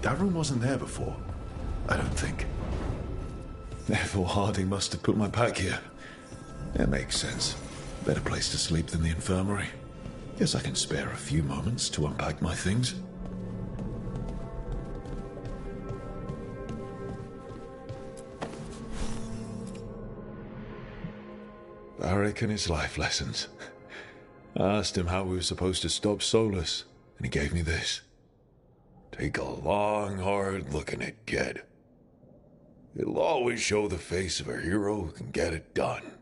That room wasn't there before. I don't think. Therefore, Harding must have put my pack here. It makes sense. Better place to sleep than the infirmary. Guess I can spare a few moments to unpack my things. Varric and his life lessons. I asked him how we were supposed to stop Solus, and he gave me this. Take a long, hard look at it, kid. It'll always show the face of a hero who can get it done.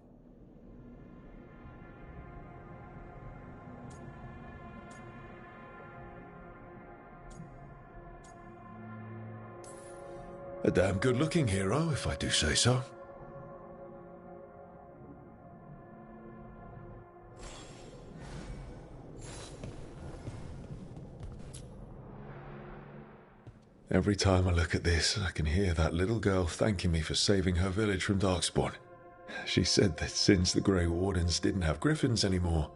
A damn good-looking hero, if I do say so. Every time I look at this, I can hear that little girl thanking me for saving her village from Darkspawn. She said that since the Grey Wardens didn't have griffins anymore,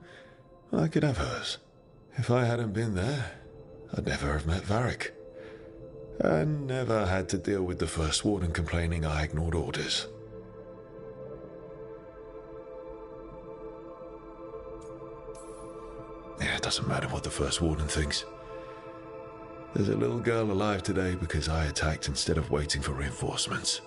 I could have hers. If I hadn't been there, I'd never have met Varric. And never had to deal with the First Warden complaining I ignored orders. Yeah, it doesn't matter what the First Warden thinks. There's a little girl alive today because I attacked instead of waiting for reinforcements.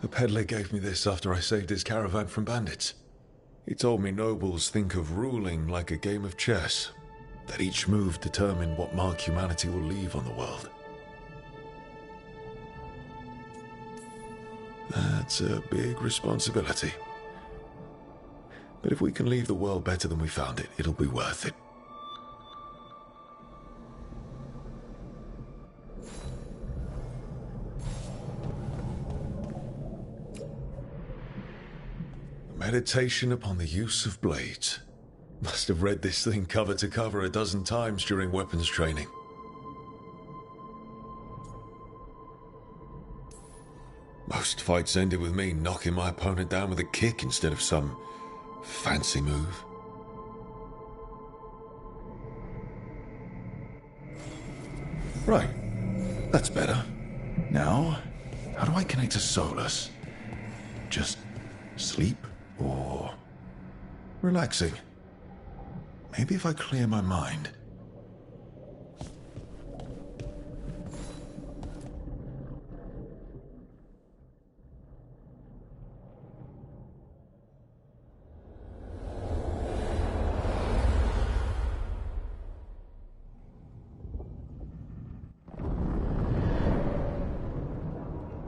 A peddler gave me this after I saved his caravan from bandits. He told me nobles think of ruling like a game of chess, that each move determined what mark humanity will leave on the world. That's a big responsibility. But if we can leave the world better than we found it, it'll be worth it. Meditation upon the use of blades. Must have read this thing cover to cover a dozen times during weapons training. Most fights ended with me knocking my opponent down with a kick instead of some fancy move. Right, that's better. Now, how do I connect to Solus? Just sleep or relaxing? Maybe if I clear my mind.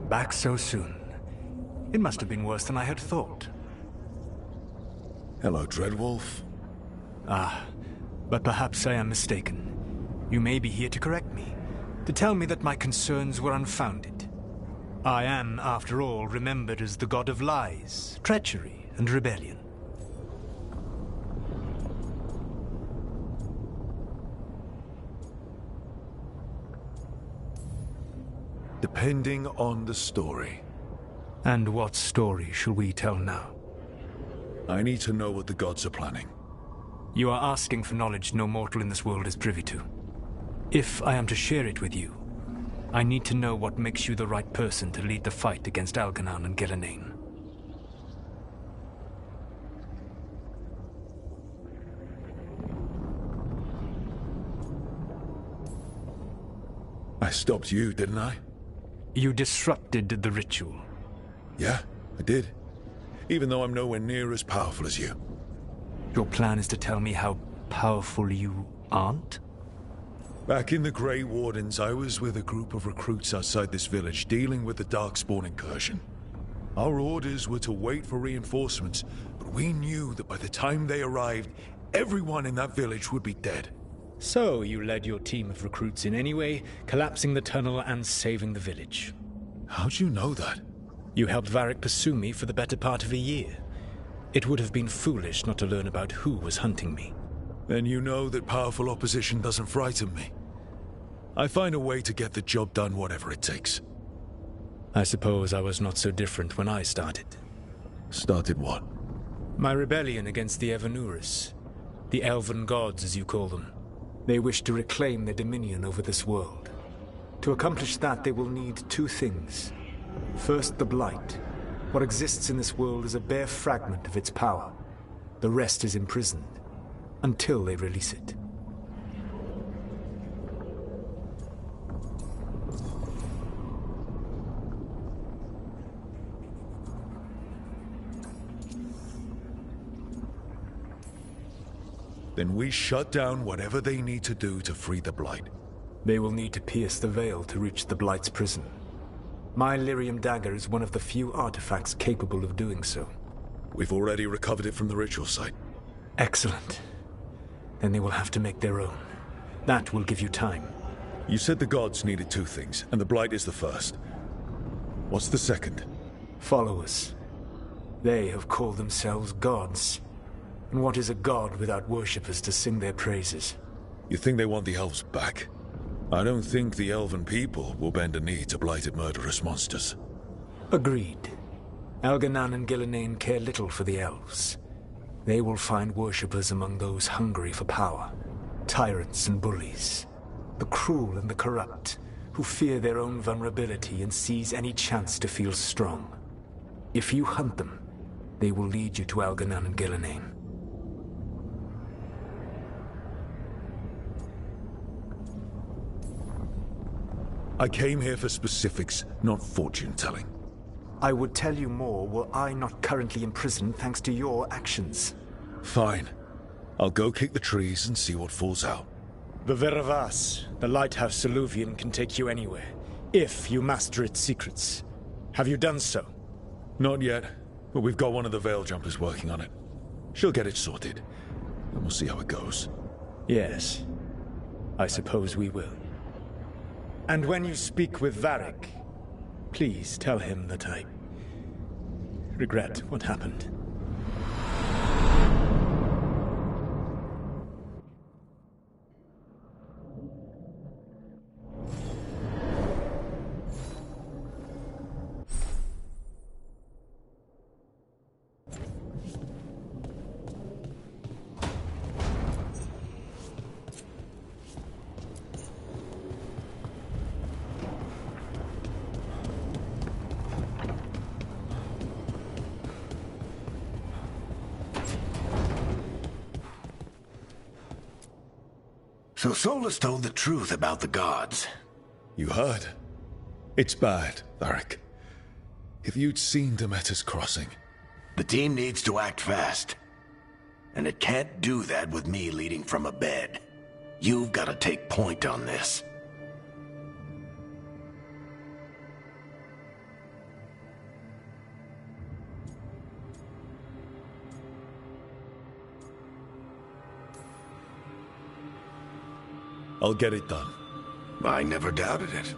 Back so soon. It must have been worse than I had thought. Hello, Dreadwolf. Ah, but perhaps I am mistaken. You may be here to correct me, to tell me that my concerns were unfounded. I am, after all, remembered as the god of lies, treachery, and rebellion. Depending on the story. And what story shall we tell now? I need to know what the gods are planning. You are asking for knowledge no mortal in this world is privy to. If I am to share it with you, I need to know what makes you the right person to lead the fight against Algernon and Gillenane. I stopped you, didn't I? You disrupted the ritual. Yeah, I did. Even though I'm nowhere near as powerful as you. Your plan is to tell me how powerful you aren't? Back in the Grey Wardens, I was with a group of recruits outside this village dealing with the Darkspawn incursion. Our orders were to wait for reinforcements, but we knew that by the time they arrived, everyone in that village would be dead. So you led your team of recruits in anyway, collapsing the tunnel and saving the village. How'd you know that? You helped Varric pursue me for the better part of a year. It would have been foolish not to learn about who was hunting me. Then you know that powerful opposition doesn't frighten me. I find a way to get the job done whatever it takes. I suppose I was not so different when I started. Started what? My rebellion against the Evanurus. The elven gods, as you call them. They wish to reclaim their dominion over this world. To accomplish that, they will need two things. First, the Blight. What exists in this world is a bare fragment of its power. The rest is imprisoned, until they release it. Then we shut down whatever they need to do to free the Blight. They will need to pierce the veil to reach the Blight's prison. My lyrium dagger is one of the few artifacts capable of doing so. We've already recovered it from the ritual site. Excellent. Then they will have to make their own. That will give you time. You said the gods needed two things, and the Blight is the first. What's the second? Followers. They have called themselves gods. And what is a god without worshippers to sing their praises? You think they want the elves back? I don't think the elven people will bend a knee to blighted murderous monsters. Agreed. Elganan and Gillenane care little for the elves. They will find worshippers among those hungry for power. Tyrants and bullies. The cruel and the corrupt, who fear their own vulnerability and seize any chance to feel strong. If you hunt them, they will lead you to Elganan and Gillenane. I came here for specifics, not fortune-telling. I would tell you more were I not currently imprisoned thanks to your actions. Fine. I'll go kick the trees and see what falls out. The Veravas, the lighthouse Soluvian, can take you anywhere, if you master its secrets. Have you done so? Not yet, but we've got one of the Veil Jumpers working on it. She'll get it sorted, and we'll see how it goes. Yes. I suppose we will. And when you speak with Varric, please tell him that I regret what happened. So Solus told the truth about the gods. You heard? It's bad, Varric. If you'd seen Demeter's crossing... The team needs to act fast. And it can't do that with me leading from a bed. You've got to take point on this. I'll get it done. I never doubted it.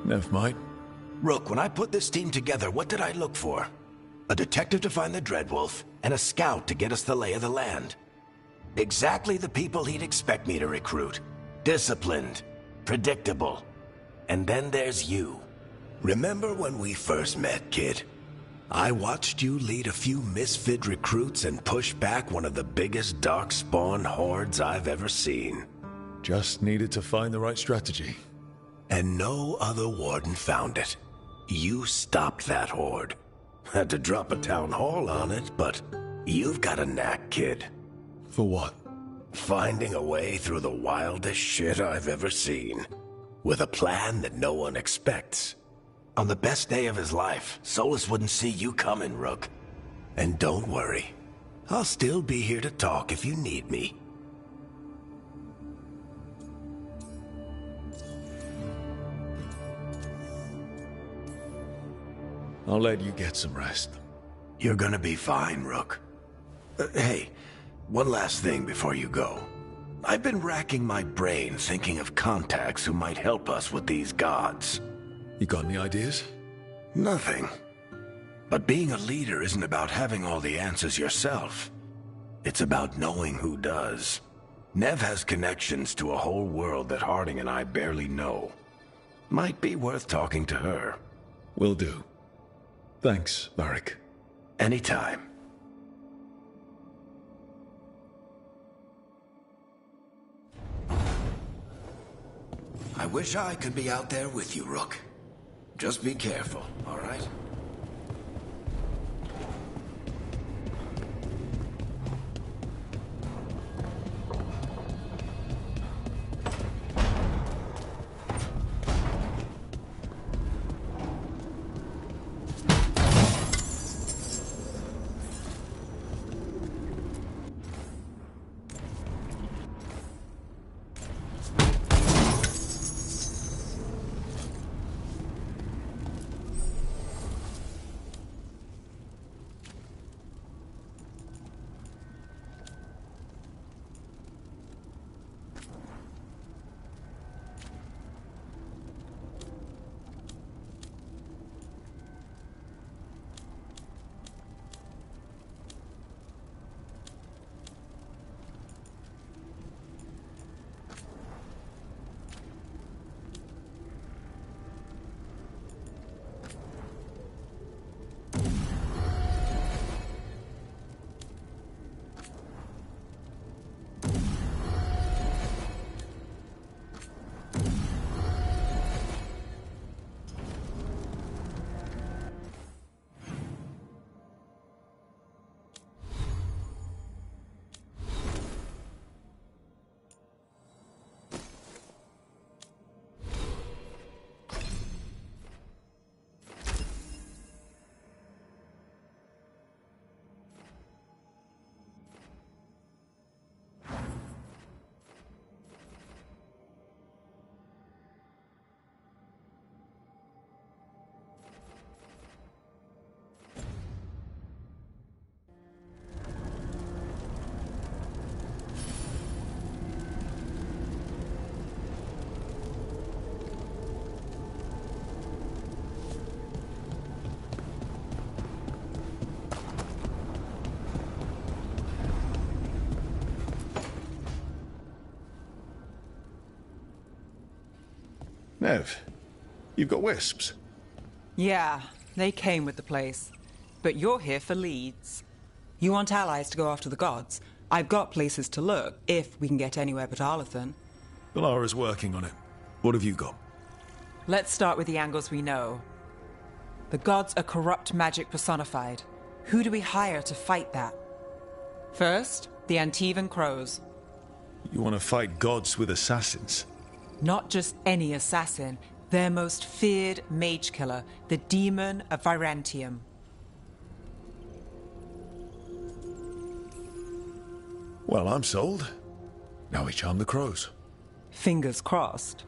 Never mind. Rook, when I put this team together, what did I look for? A detective to find the Dreadwolf, and a scout to get us the lay of the land. Exactly the people he'd expect me to recruit. Disciplined, predictable. And then there's you. Remember when we first met, kid? I watched you lead a few misfit recruits and push back one of the biggest darkspawn hordes I've ever seen. Just needed to find the right strategy. And no other warden found it. You stopped that horde. Had to drop a town hall on it, but you've got a knack, kid. For what? Finding a way through the wildest shit I've ever seen. With a plan that no one expects. On the best day of his life, Solus wouldn't see you coming, Rook. And don't worry. I'll still be here to talk if you need me. I'll let you get some rest. You're gonna be fine, Rook. Hey, one last thing before you go. I've been racking my brain thinking of contacts who might help us with these gods. You got any ideas? Nothing. But being a leader isn't about having all the answers yourself. It's about knowing who does. Nev has connections to a whole world that Harding and I barely know. Might be worth talking to her. Will do. Thanks, Varric. Anytime. I wish I could be out there with you, Rook. Just be careful, all right? Nev, you've got wisps. Yeah, they came with the place. But you're here for leads. You want allies to go after the gods? I've got places to look, if we can get anywhere but Arlathan. Valara's working on it. What have you got? Let's start with the angles we know. The gods are corrupt magic personified. Who do we hire to fight that? First, the Antivan Crows. You want to fight gods with assassins? Not just any assassin, their most feared mage killer, the Demon of Virantium. Well, I'm sold. Now we charm the crows. Fingers crossed.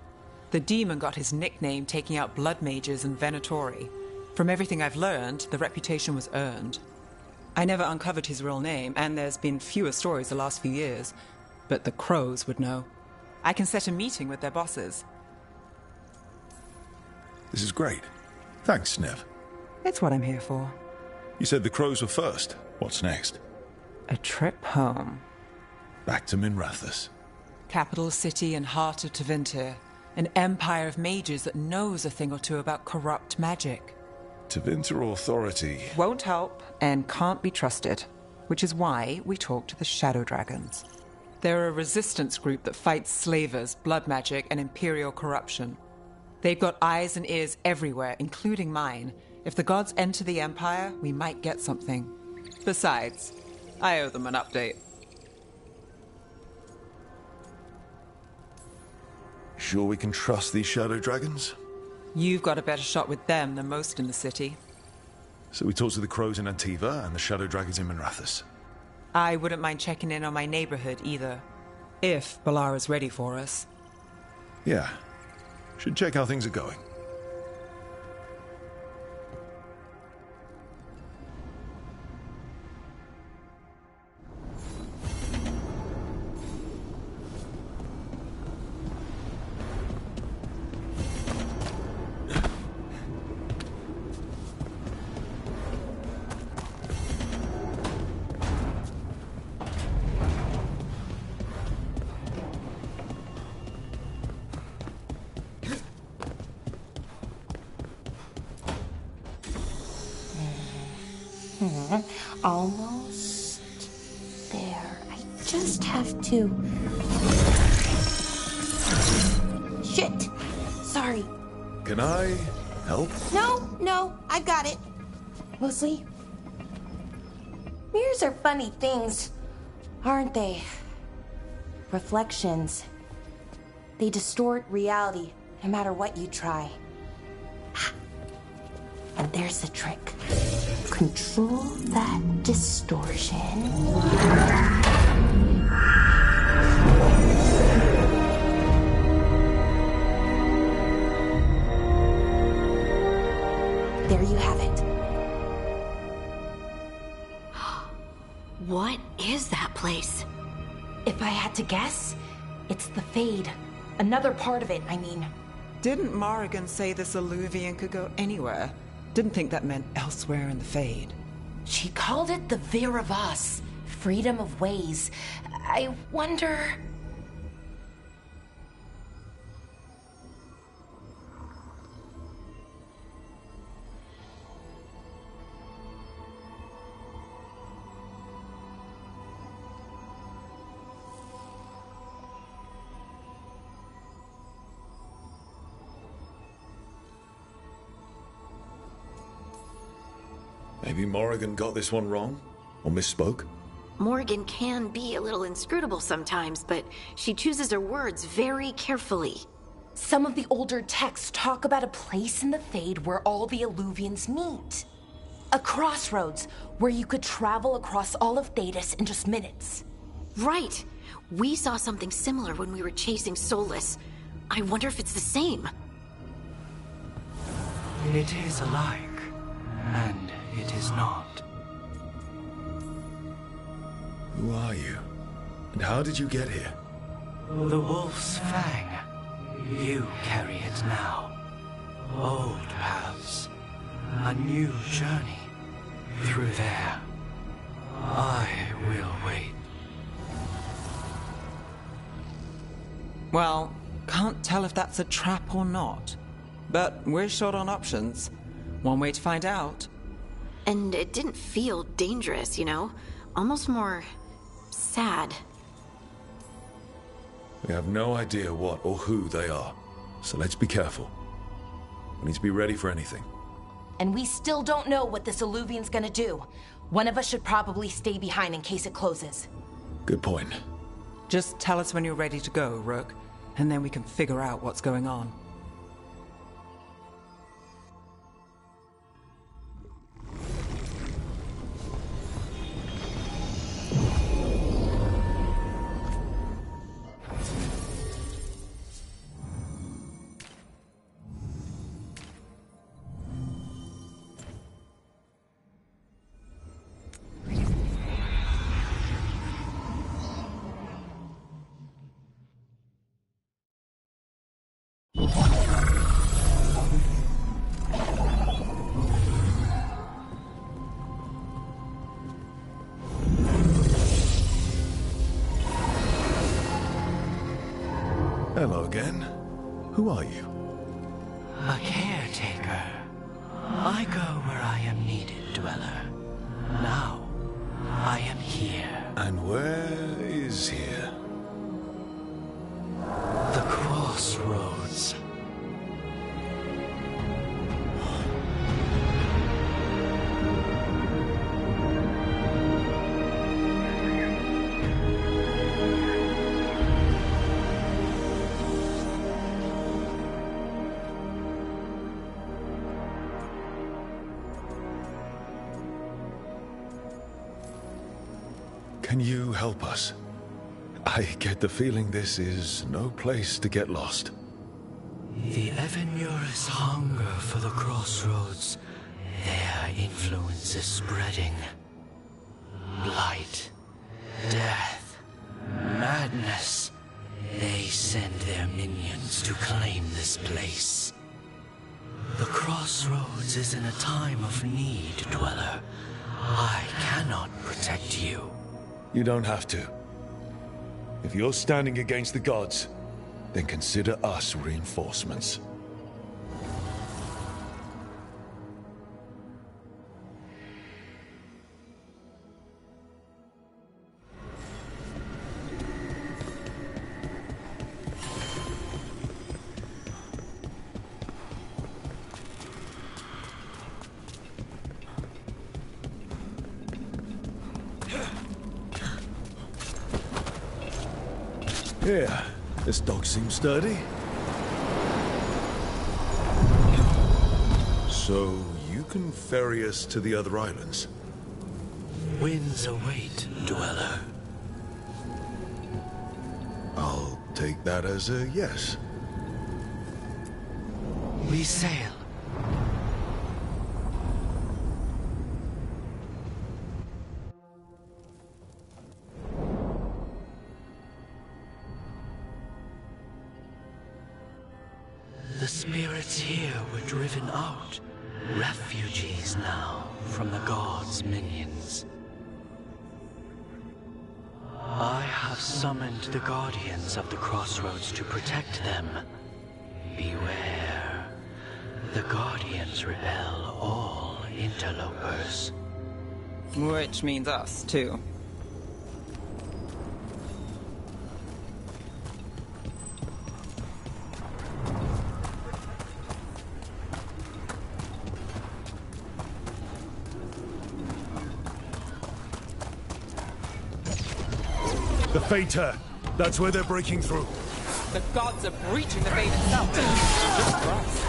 The demon got his nickname taking out blood mages and Venatori. From everything I've learned, the reputation was earned. I never uncovered his real name, and there's been fewer stories the last few years, but the crows would know. I can set a meeting with their bosses. This is great. Thanks, Nev. It's what I'm here for. You said the crows were first. What's next? A trip home. Back to Minrathous. Capital city and heart of Tevinter. An empire of mages that knows a thing or two about corrupt magic. Tevinter authority. Won't help and can't be trusted, which is why we talk to the Shadow Dragons. They're a resistance group that fights slavers, blood magic, and imperial corruption. They've got eyes and ears everywhere, including mine. If the gods enter the Empire, we might get something. Besides, I owe them an update. Sure we can trust these shadow dragons? You've got a better shot with them than most in the city. So we talk to the crows in Antiva and the shadow dragons in Minrathous. I wouldn't mind checking in on my neighborhood either. If Balara's ready for us. Yeah. Should check how things are going. Almost there. I just have to... Shit! Sorry. Can I help? No, I've got it. Mostly, mirrors are funny things, aren't they? Reflections. They distort reality, no matter what you try. And there's the trick. Control that distortion. There you have it. What is that place? If I had to guess, it's the Fade. Another part of it, I mean. Didn't Morrigan say this Illuvian could go anywhere? Didn't think that meant elsewhere in the Fade. She called it the Veilguard, freedom of ways. I wonder... Maybe Morrigan got this one wrong? Or misspoke? Morrigan can be a little inscrutable sometimes, but she chooses her words very carefully. Some of the older texts talk about a place in the Fade where all the Illuvians meet. A crossroads where you could travel across all of Thedas in just minutes. Right. We saw something similar when we were chasing Solus. I wonder if it's the same. It is alike, and it is not. Who are you? And how did you get here? The Wolf's Fang. You carry it now. Old paths. A new journey. Through there. I will wait. Well, can't tell if that's a trap or not. But we're short on options. One way to find out. And it didn't feel dangerous, you know? Almost more... sad. We have no idea what or who they are, so let's be careful. We need to be ready for anything. And we still don't know what this Illuvian's gonna do. One of us should probably stay behind in case it closes. Good point. Just tell us when you're ready to go, Rook, and then we can figure out what's going on. Hello again. Who are you? A caretaker. I go where I am needed, Dweller. Now, I am here. And where is here? The crossroads. Can you help us? I get the feeling this is no place to get lost. The Evenur's hunger for the crossroads. Their influence is spreading. Blight, death, madness. They send their minions to claim this place. The crossroads is in a time of need, Dweller. I cannot protect you. You don't have to. If you're standing against the gods, then consider us reinforcements. Here, this dog seems sturdy. So, you can ferry us to the other islands? Winds await, dweller. I'll take that as a yes. We sail. The spirits here were driven out, refugees now from the gods' minions. I have summoned the guardians of the crossroads to protect them. Beware. The guardians repel all interlopers. Which means us, too. The Fater! That's where they're breaking through. The gods are breaching the fate itself. Just for us.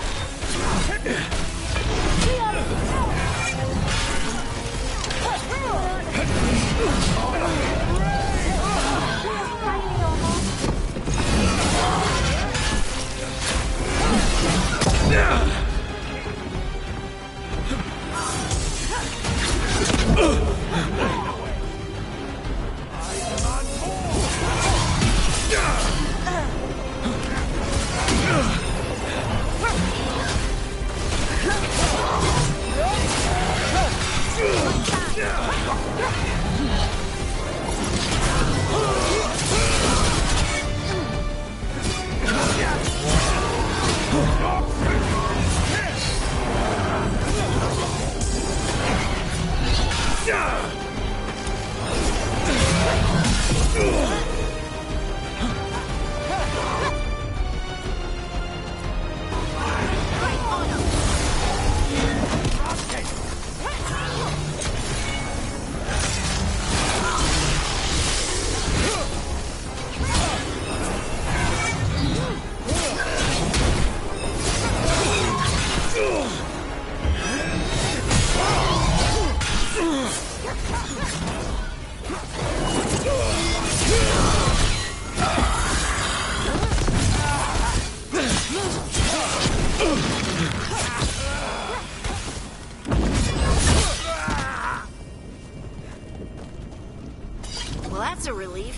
Well, that's a relief.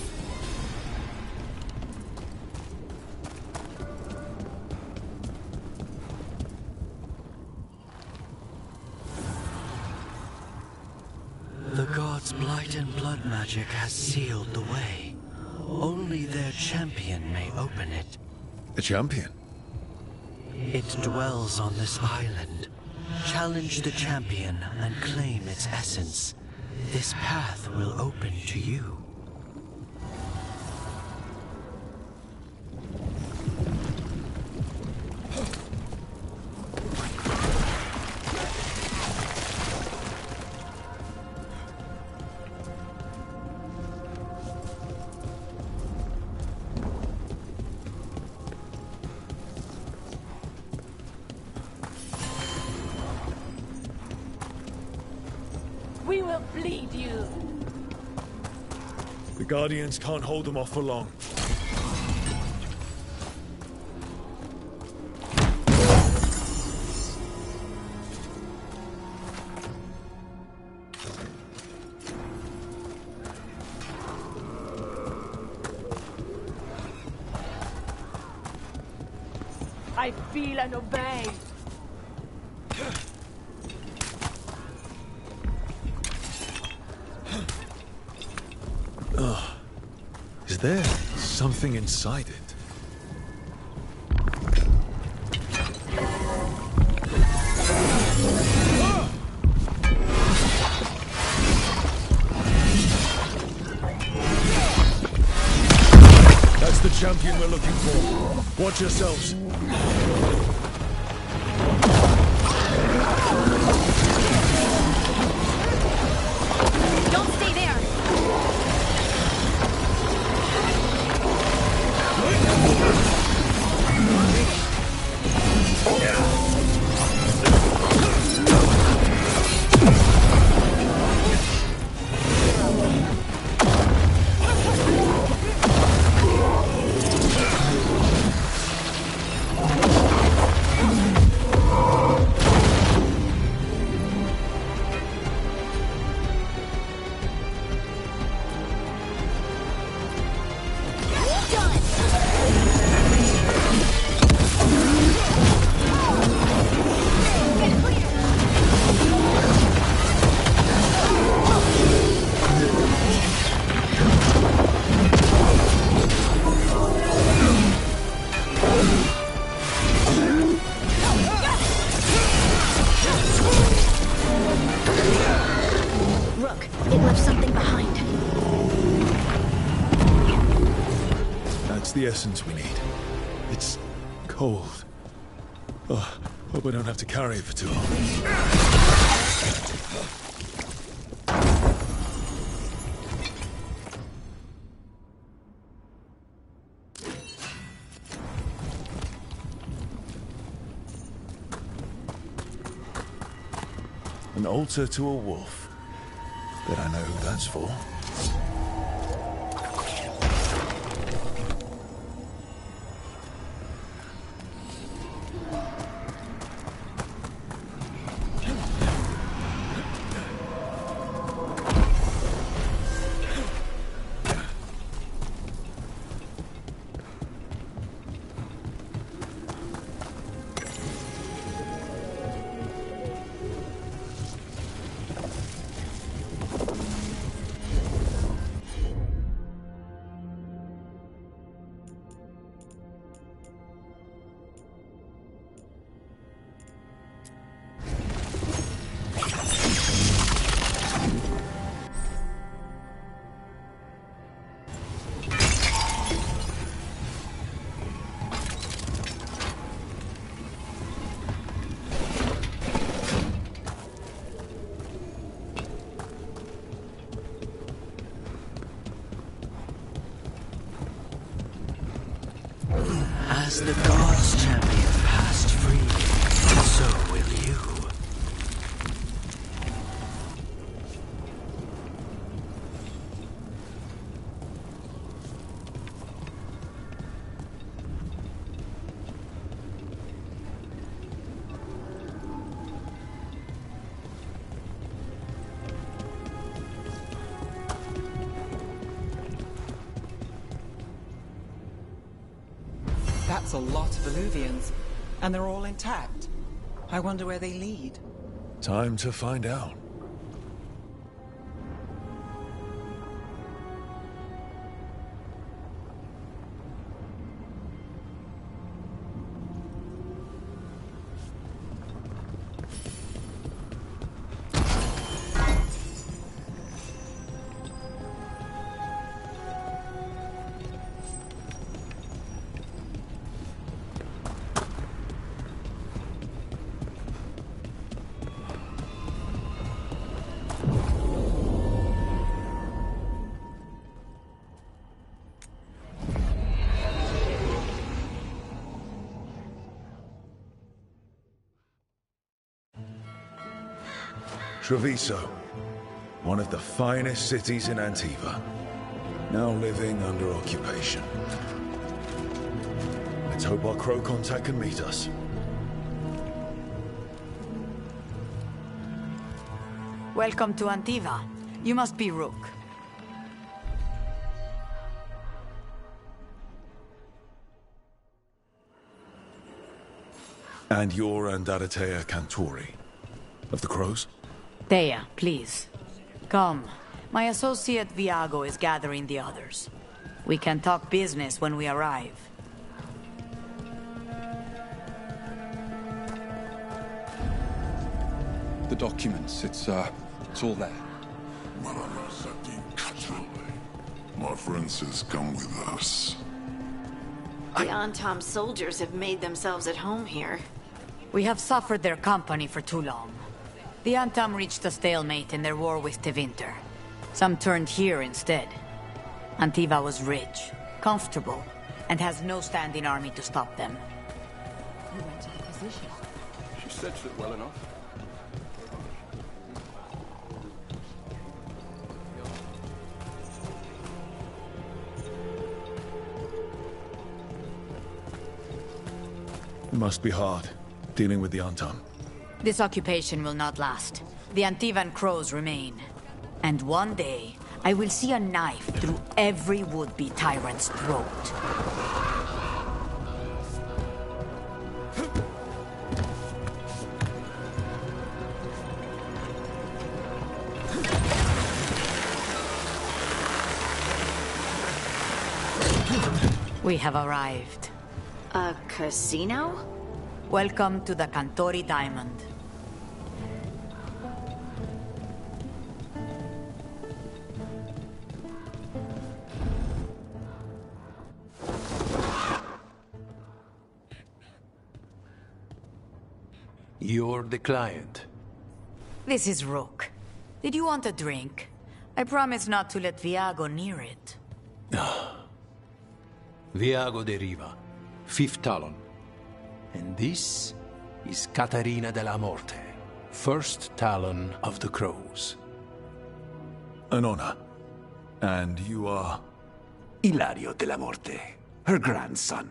The gods' blight and blood magic has sealed the way. Only their champion may open it. The champion? It dwells on this island. Challenge the champion and claim its essence. This path will open to you. We will bleed you. The Guardians can't hold them off for long. I feel and obey. Is there something inside it? That's the champion we're looking for. Watch yourselves. Don't stay there! essence we need. It's cold. Oh, hope I don't have to carry it for too long. An altar to a wolf. Bet I know who that's for. As the gods' champion passed free, so will you. That's a lot of Illuvians, and they're all intact. I wonder where they lead. Time to find out. Treviso, one of the finest cities in Antiva, now living under occupation. Let's hope our crow contact can meet us. Welcome to Antiva. You must be Rook. And you're Andaratea Cantori, of the Crows? Thea, please. Come. My associate Viago is gathering the others. We can talk business when we arrive. The documents, it's all there. My friend says come with us. The Antam soldiers have made themselves at home here. We have suffered their company for too long. The Antam reached a stalemate in their war with Tevinter. Some turned here instead. Antiva was rich, comfortable, and has no standing army to stop them. You went to the position. She stretched it well enough. It must be hard, dealing with the Antam. This occupation will not last. The Antivan crows remain. And one day, I will see a knife through every would-be tyrant's throat. We have arrived. A casino? Welcome to the Cantori Diamond. You're the client. This is Rook. Did you want a drink? I promise not to let Viago near it. Viago de Riva, 5th Talon. And this is Caterina de la Morte, 1st Talon of the Crows. An honor. And you are? Ilario de la Morte, her grandson.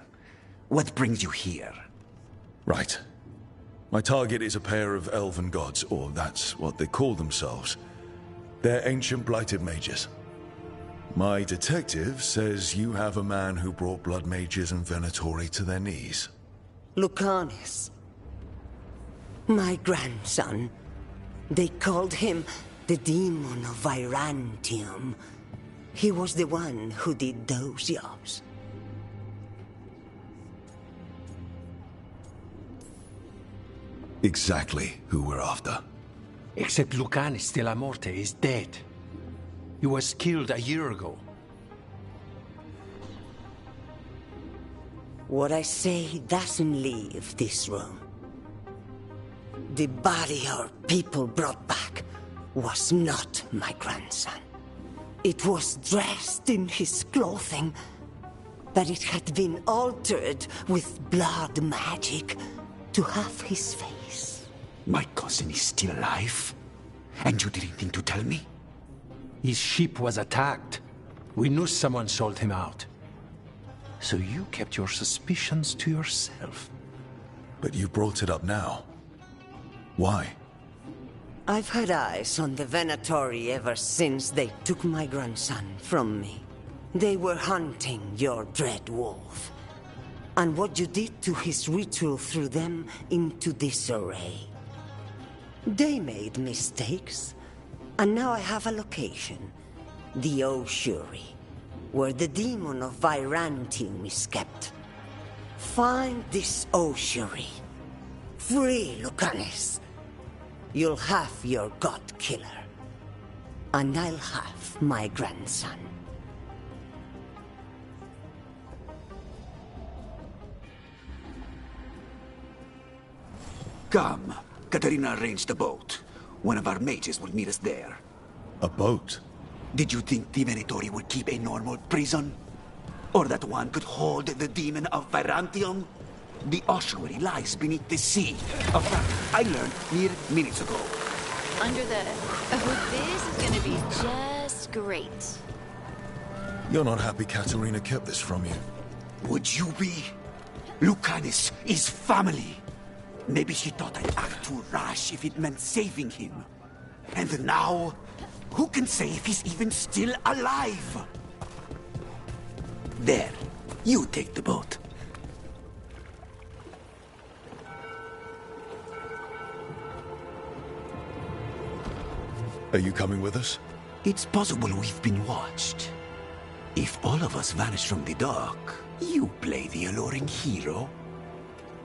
What brings you here? Right. My target is a pair of elven gods, or that's what they call themselves. They're ancient blighted mages. My detective says you have a man who brought blood mages and Venatori to their knees. Lucanus. My grandson. They called him the Demon of Virantium. He was the one who did those jobs. Exactly who we're after. Except Lucanus de la Morte is dead. He was killed a year ago. What I say doesn't leave this room. The body our people brought back was not my grandson. It was dressed in his clothing, but it had been altered with blood magic to have his face. My cousin is still alive? And you didn't think to tell me? His ship was attacked. We knew someone sold him out. So you kept your suspicions to yourself. But you brought it up now. Why? I've had eyes on the Venatori ever since they took my grandson from me. They were hunting your dread wolf. And what you did to his ritual threw them into disarray. They made mistakes, and now I have a location. The Ossuary, where the demon of Virantium is kept. Find this Ossuary. Free Lucanus. You'll have your god killer. And I'll have my grandson. Come. Caterina arranged a boat. One of our mages will meet us there. A boat? Did you think the Venatori would keep a normal prison? Or that one could hold the demon of Virantium? The ossuary lies beneath the sea. A fact I learned mere minutes ago. Under the... Oh, this is gonna be just great. You're not happy Caterina kept this from you. Would you be? Lucanus is family. Maybe she thought I'd act too rash if it meant saving him. And now, who can say if he's even still alive? There, you take the boat. Are you coming with us? It's possible we've been watched. If all of us vanish from the dock, you play the alluring hero.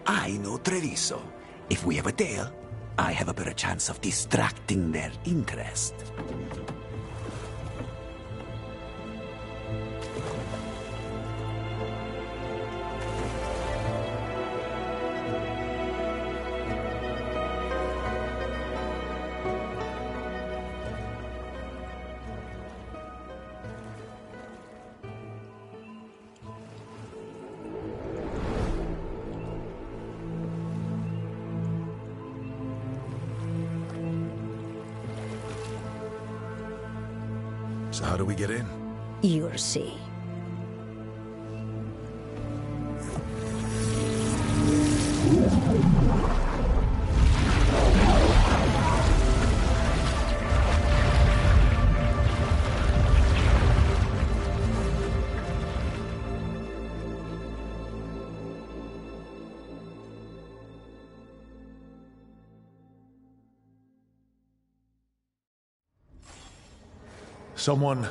I know Treviso. If we have a tale, I have a better chance of distracting their interest. So how do we get in? You'll see. Someone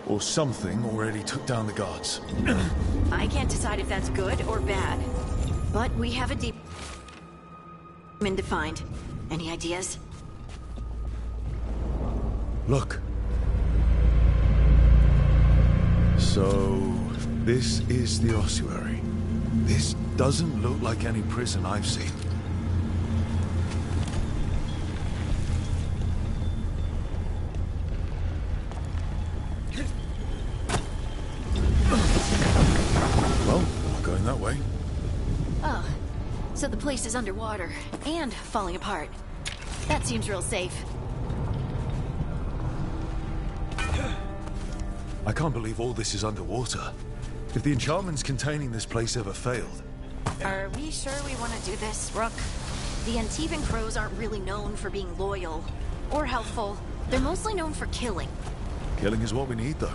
or something already took down the guards. I can't decide if that's good or bad. But we have a deep... to find. Any ideas? Look. So, this is the ossuary. This doesn't look like any prison I've seen. place is underwater and falling apart. That seems real safe. I can't believe all this is underwater. If the enchantments containing this place ever failed... Are we sure we want to do this, Rook? The Antivan Crows aren't really known for being loyal or helpful. They're mostly known for killing. Killing is what we need, though.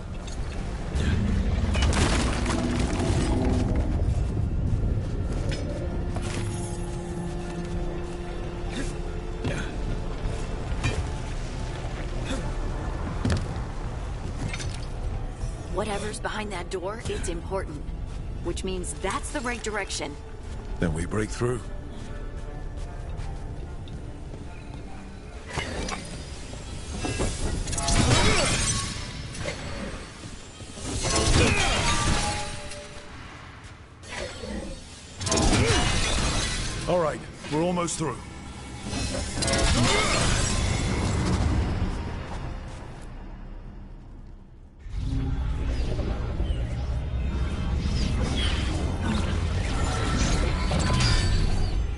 Whatever's behind that door, it's important. Which means that's the right direction. Then we break through. All right, we're almost through.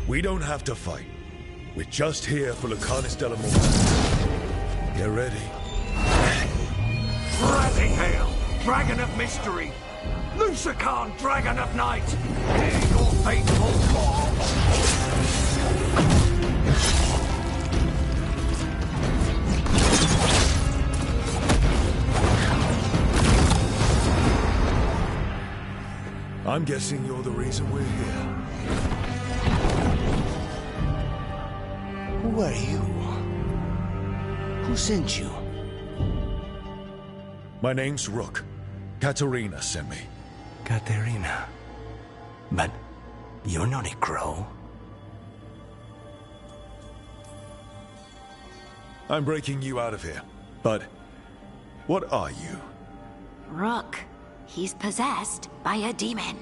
We don't have to fight. We're just here for Lucanus de la Morte. Get ready. Rising Hail, Dragon of Mystery, Lucican, Dragon of Night, hear your faithful call. I'm guessing you're the reason we're here. Who are you? Who sent you? My name's Rook. Katerina sent me. Katerina. But you're not a crow. I'm breaking you out of here. But what are you? Rook. He's possessed by a demon.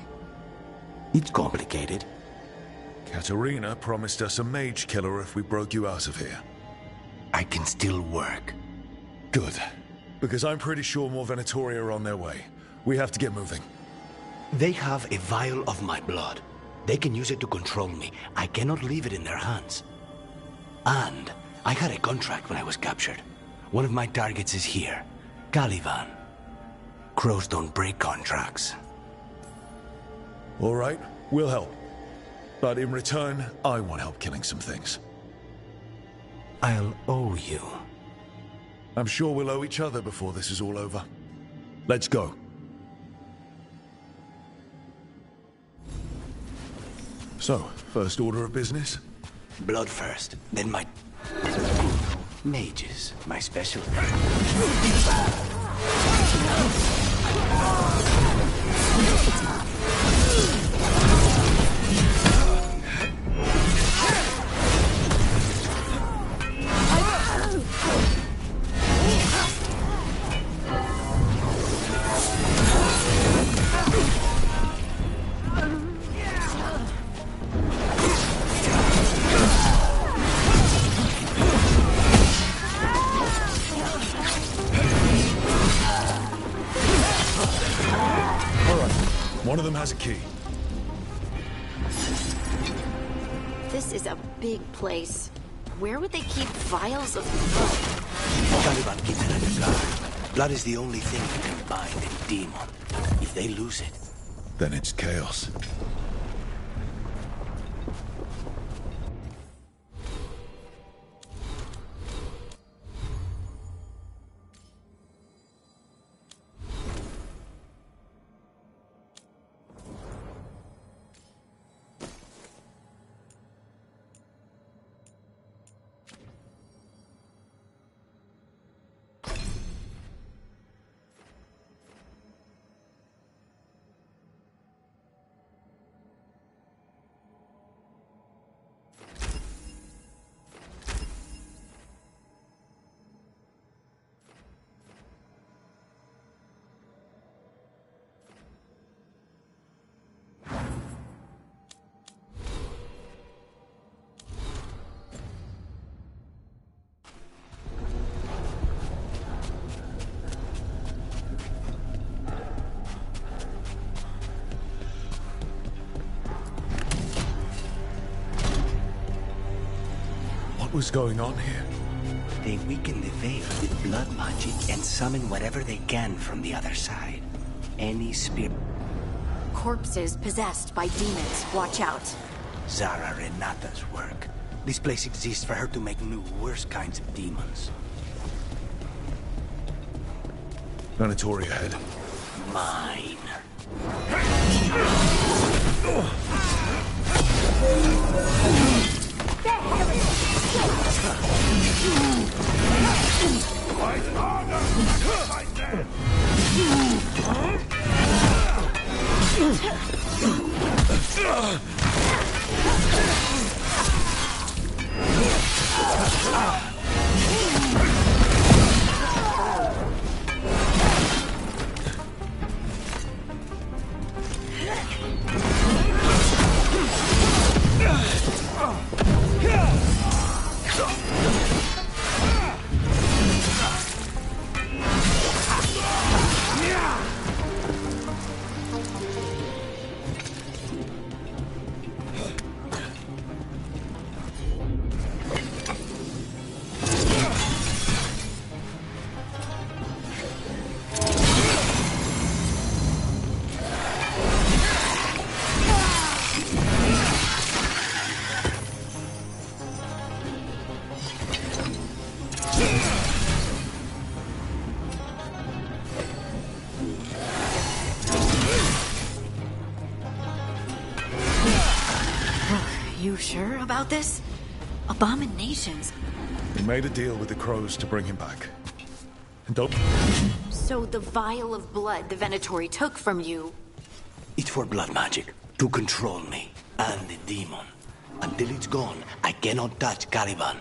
It's complicated. Katerina promised us a mage killer if we broke you out of here. I can still work. Good. Because I'm pretty sure more Venatori are on their way. We have to get moving. They have a vial of my blood. They can use it to control me. I cannot leave it in their hands. And I had a contract when I was captured. One of my targets is here. Caliban. Crows don't break contracts. All right, we'll help. But in return, I want help killing some things. I'll owe you. I'm sure we'll owe each other before this is all over. Let's go. So, first order of business? Blood first, then my... mages, my specialty. One of them has a key. This is a big place. Where would they keep vials of blood? Caliban keeps it under guard. Blood is the only thing that can bind a demon. If they lose it... then it's chaos. was going on here? They weaken the veil with blood magic and summon whatever they can from the other side. Any spirit... Corpses possessed by demons. Watch out. Zara Renata's work. This place exists for her to make new, worse kinds of demons. Venatori ahead. Mine. Fight harder! Fight them! You sure about this? Abominations. We made a deal with the crows to bring him back. And don't... So the vial of blood the Venatori took from you... It's for blood magic, to control me, and the demon. Until it's gone, I cannot touch Caliban.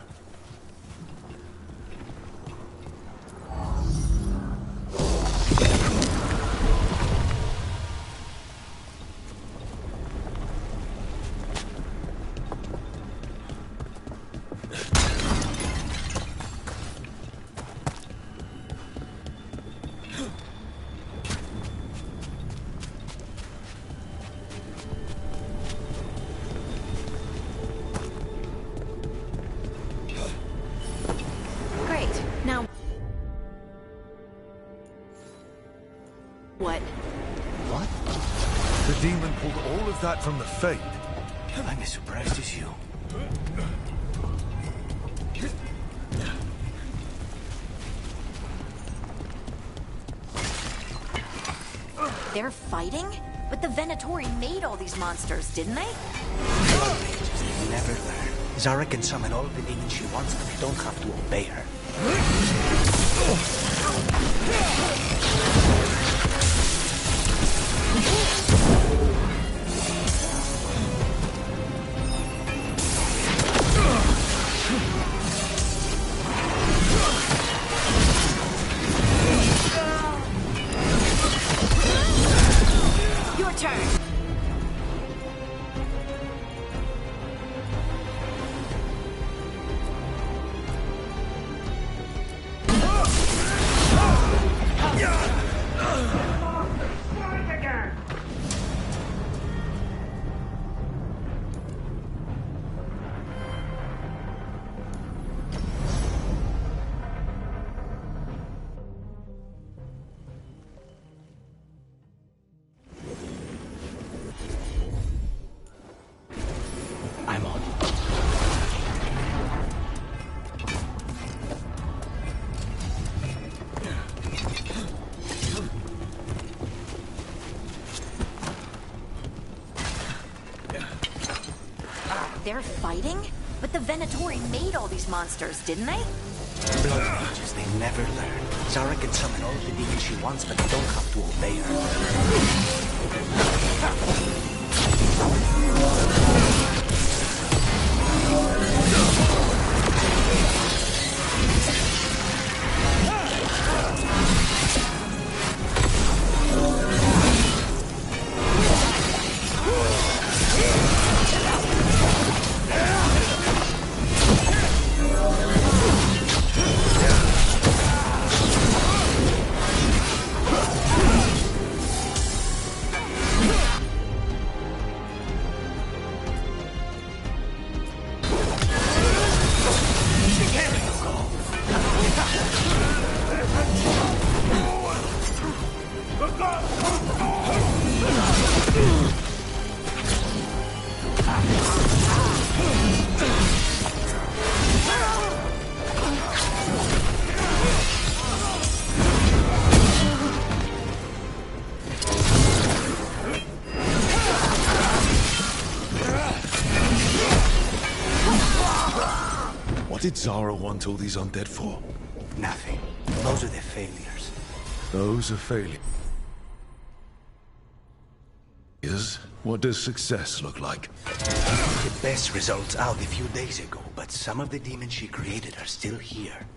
That from the Fade. I'm as surprised as you. They're fighting? But the Venatori made all these monsters, didn't they? Blood mages, they never learn. Zara can summon all the demons she wants, but they don't have to obey her. They're fighting? But the Venatori made all these monsters, didn't they? Blood mages, they never learn. Zara can summon all the demons she wants, but they don't have to obey her. did Zara want all these undead for? Nothing. Those are the failures. Those are failures. What does success look like? The best results out a few days ago, but some of the demons she created are still here.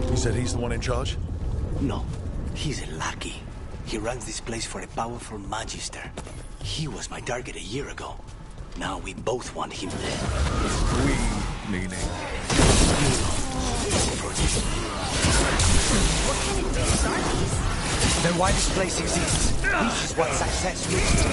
You said he's the one in charge? No, he's a lackey. He runs this place for a powerful magister. He was my target a year ago. Now we both want him dead. We, meaning? What kind of things are these? They're why this place exists. This is what success means.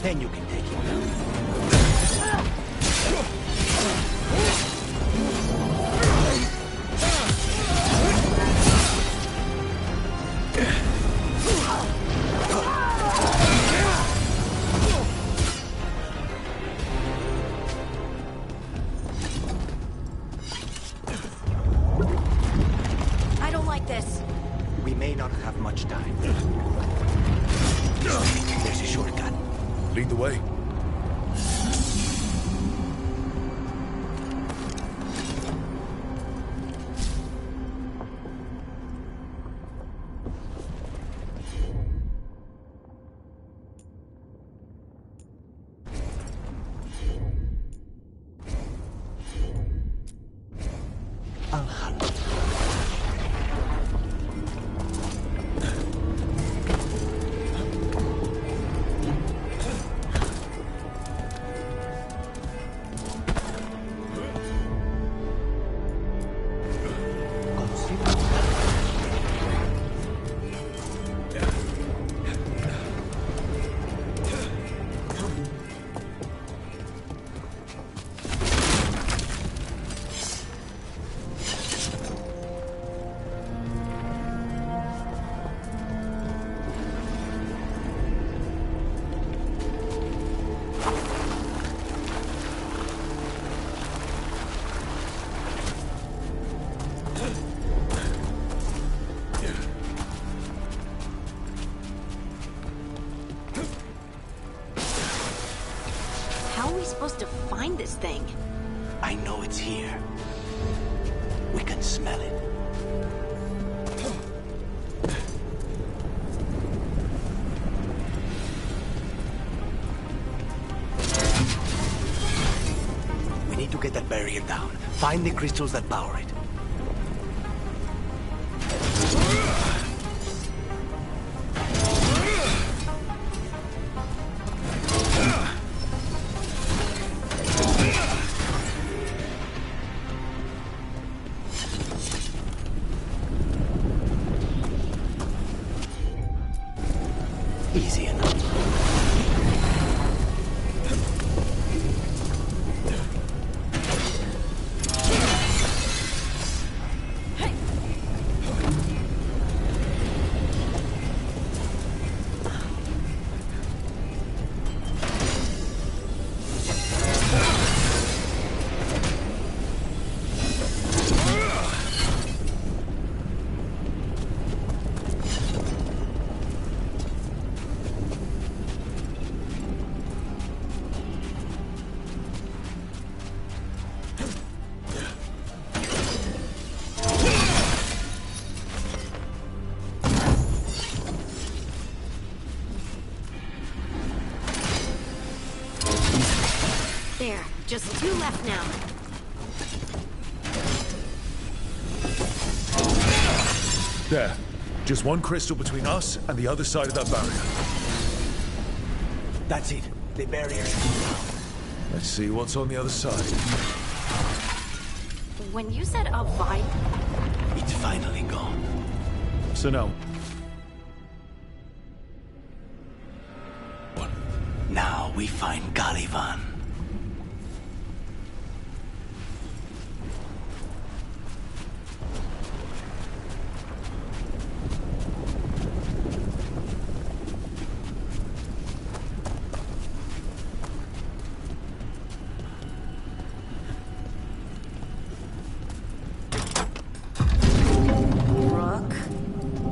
Then you can take it. I don't like this. We may not have much time. There's a shortcut. Lead the way. How are we supposed to find this thing? I know it's here. We can smell it. We need to get that barrier down. Find the crystals that power it. Easy enough. Just 2 left now. There. Just one crystal between us and the other side of that barrier. That's it. The barrier's down. Let's see what's on the other side. When you said a vibe... It's finally gone. So now... Now we find Caliban.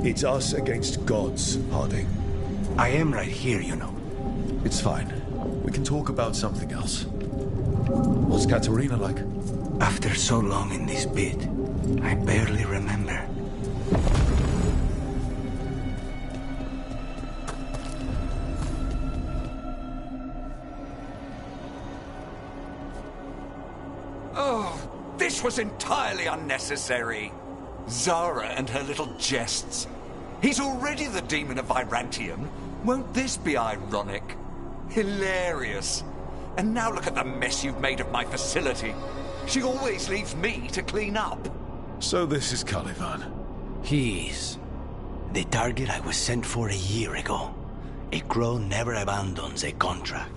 It's us against gods, Harding. I am right here, you know. It's fine. We can talk about something else. What's Katerina like? After so long in this pit, I barely remember. Oh, this was entirely unnecessary. Zara and her little jests. He's already the demon of Virantium. Won't this be ironic? Hilarious. And now look at the mess you've made of my facility. She always leaves me to clean up. So this is Caliban. He is. The target I was sent for a year ago. A crow never abandons a contract.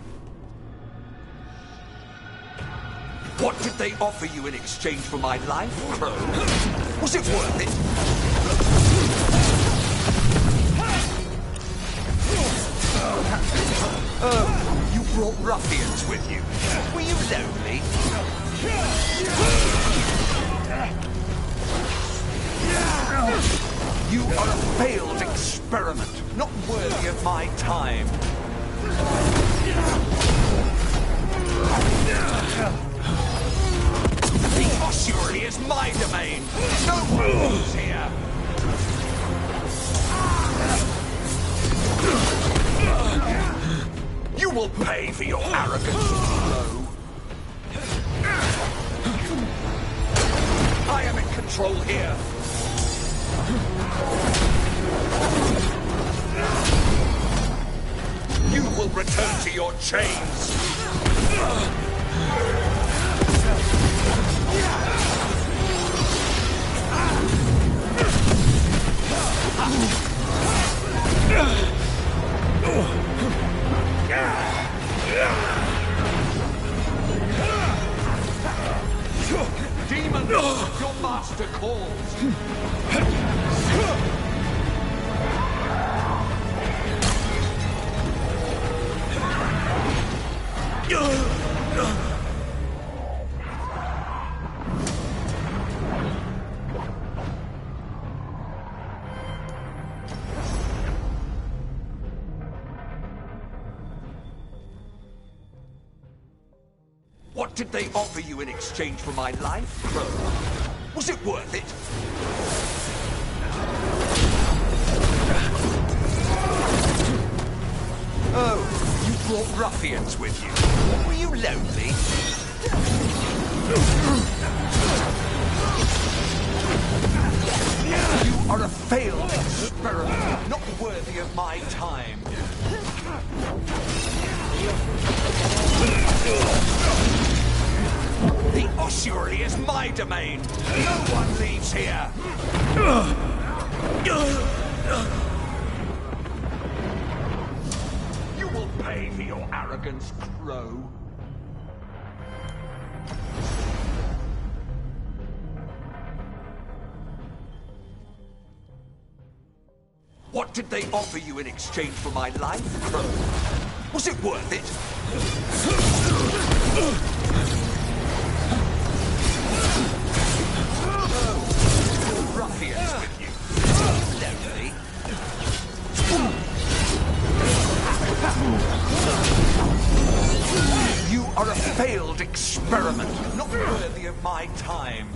What did they offer you in exchange for my life, Crow? Was it worth it? Oh, you brought ruffians with you. Were you lonely? You are a failed experiment, not worthy of my time. The ossuary is my domain. No one moves here. You will pay for your arrogance, Crow. I am in control here. You will return to your chains. Demon, your master calls. What did they offer you in exchange for my life, Crow? Was it worth it? Oh, you brought ruffians with you. Were you lonely? You are a failed experiment, not worthy of my time. The ossuary is my domain. No one leaves here. You will pay for your arrogance, Crow. What did they offer you in exchange for my life, Crow? Was it worth it? Oh, ruffians with you. Lonely. You are a failed experiment, not worthy of my time.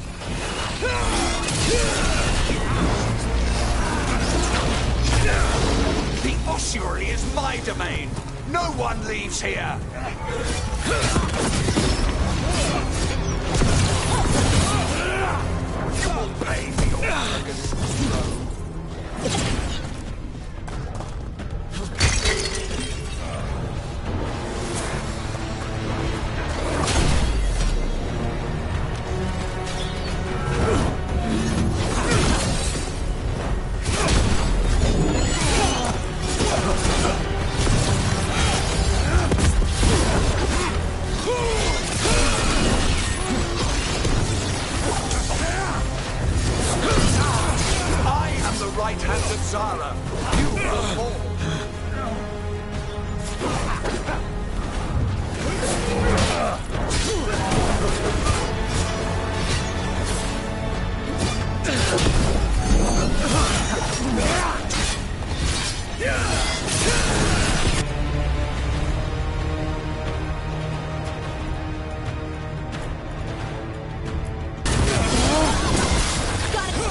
The ossuary is my domain. No one leaves here. Zara, you will fall.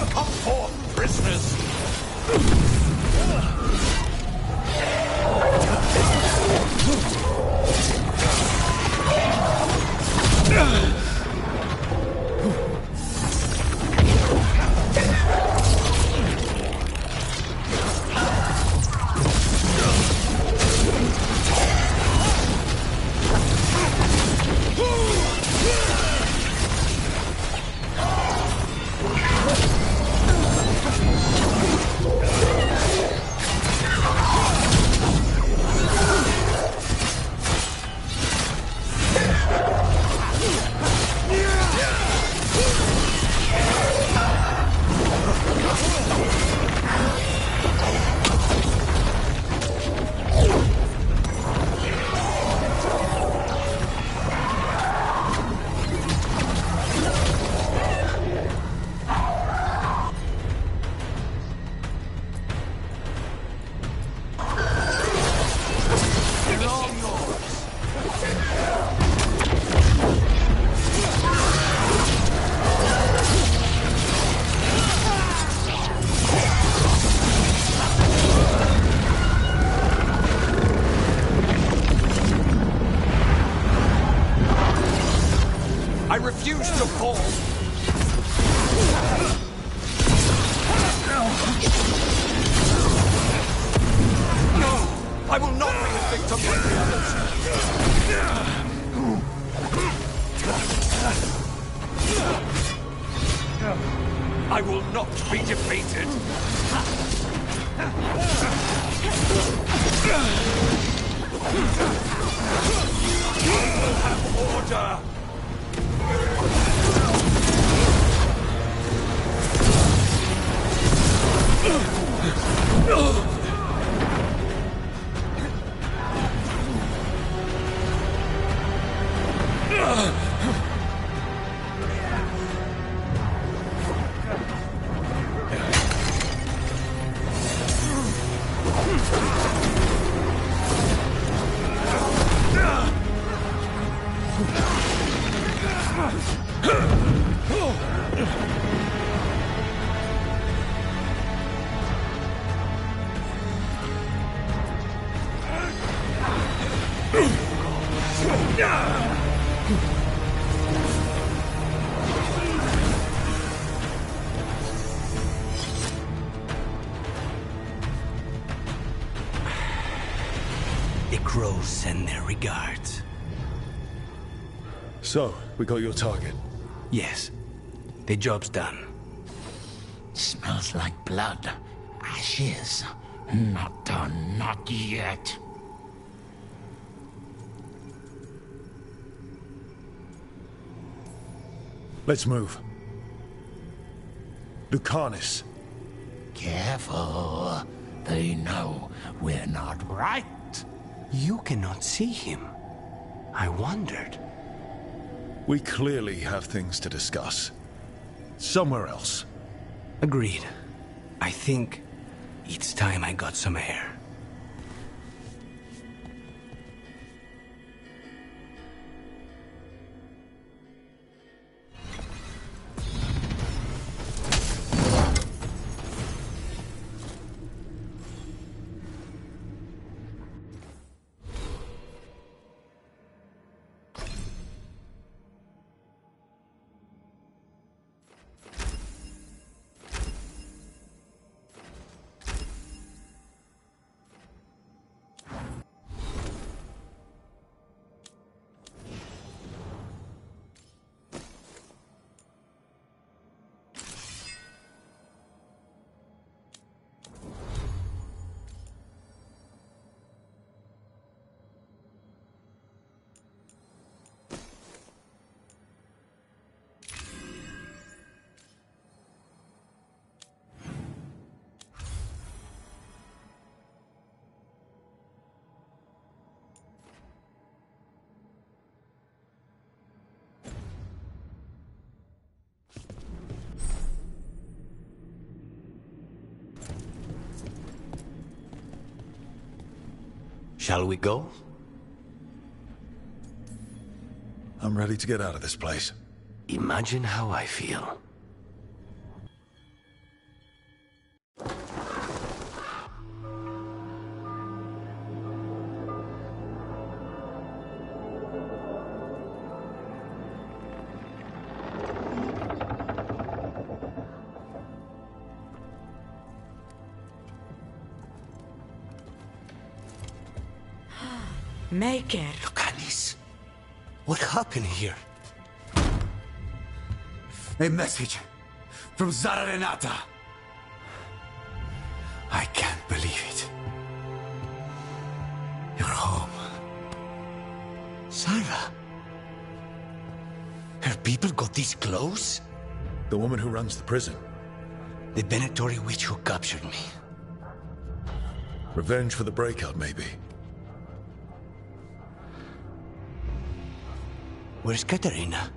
Come forth, prisoners! I refuse to fall! No! I will not be a victim like the others! I will not be defeated! I will have order! The crows send their regards. So, we got your target? Yes. The job's done. Smells like blood. Ashes. Not done, not yet. Let's move. Lucanus. Careful. They know we're not right. You cannot see him. I wondered. We clearly have things to discuss. Somewhere else. Agreed. I think it's time I got some air. Shall we go? I'm ready to get out of this place. Imagine how I feel. Maker. Lucanis, what happened here? A message from Zara Renata. I can't believe it. You're home. Zara? Her people got this close? The woman who runs the prison. The Venatori witch who captured me. Revenge for the breakout, maybe. Where's Katerina?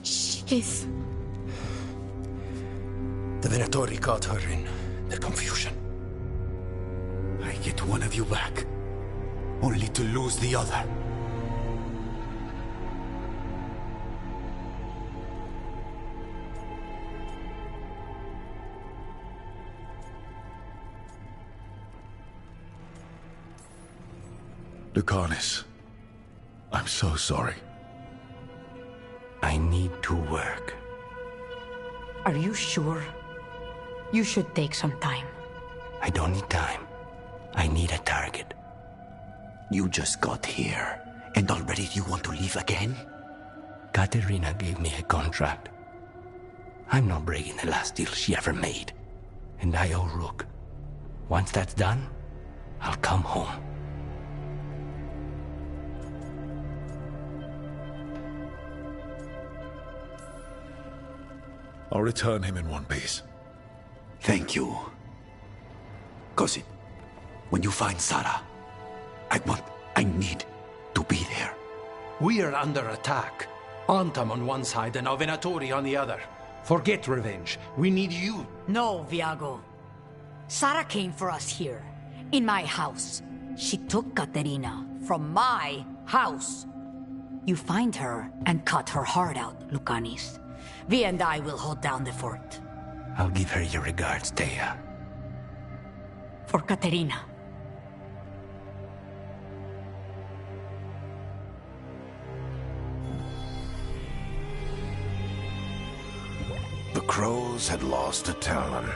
She's... The Venatori caught her in the confusion. I get one of you back, only to lose the other. Lucanis, I'm so sorry. I need to work. Are you sure? You should take some time. I don't need time. I need a target. You just got here, and already you want to leave again? Katerina gave me a contract. I'm not breaking the last deal she ever made. And I owe Rook. Once that's done, I'll come home. I'll return him in one piece. Thank you. Cousin, when you find Sarah, I need to be there. We are under attack. Antam on one side and Venatori on the other. Forget revenge. We need you. No, Viago. Sarah came for us here, in my house. She took Katerina from my house. You find her and cut her heart out, Lucanis. Vi and I will hold down the fort. I'll give her your regards, Thea. For Katerina. The crows had lost a talon,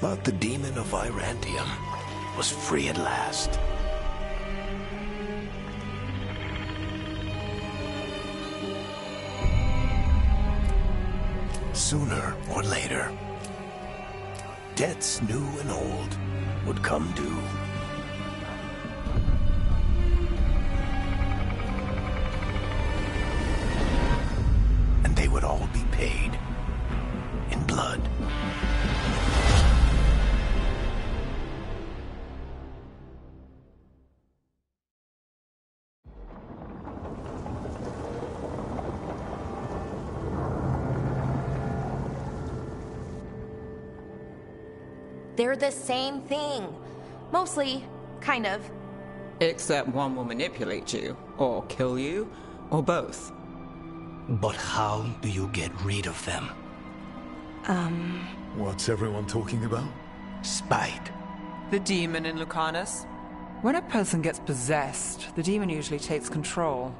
but the demon of Virantium was free at last. Sooner or later, debts new and old would come due. And they would all be paid in blood. They're the same thing. Mostly, kind of. Except one will manipulate you, or kill you, or both. But how do you get rid of them? What's everyone talking about? Spite. The demon in Lucanus. When a person gets possessed, the demon usually takes control.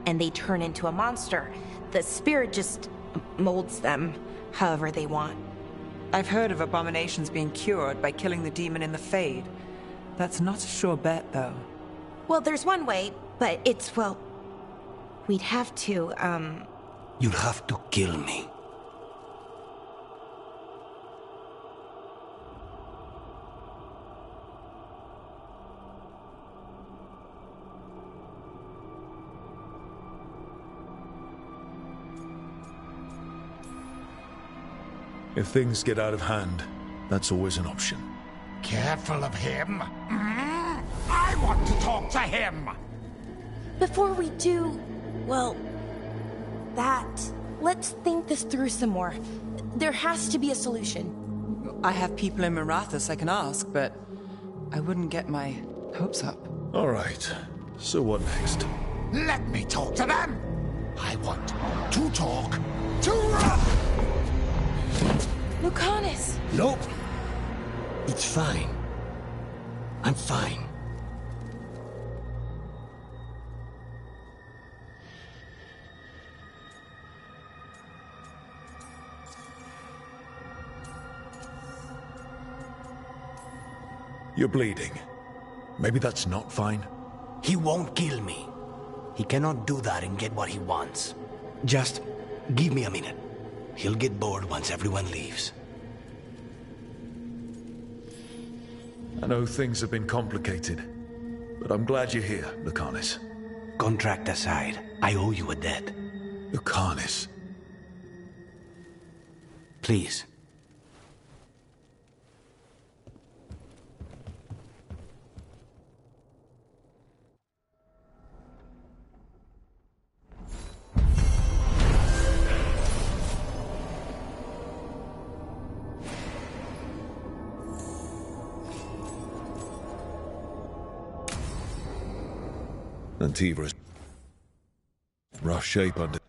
And they turn into a monster. The spirit just molds them however they want. I've heard of abominations being cured by killing the demon in the Fade. That's not a sure bet, though. Well, there's one way, but it's, well... We'd have to, You'll have to kill me. If things get out of hand, that's always an option. Careful of him. I want to talk to him. Before we do, well, let's think this through some more. There has to be a solution. I have people in Marathas I can ask, but I wouldn't get my hopes up. All right. So what next? Let me talk to them! I want to talk to Lucanus! Nope. It's fine. I'm fine. You're bleeding. Maybe that's not fine. He won't kill me. He cannot do that and get what he wants. Just give me a minute. He'll get bored once everyone leaves. I know things have been complicated, but I'm glad you're here, Lucanus. Contract aside, I owe you a debt. Lucanus. Please. Antiva's rough shape under...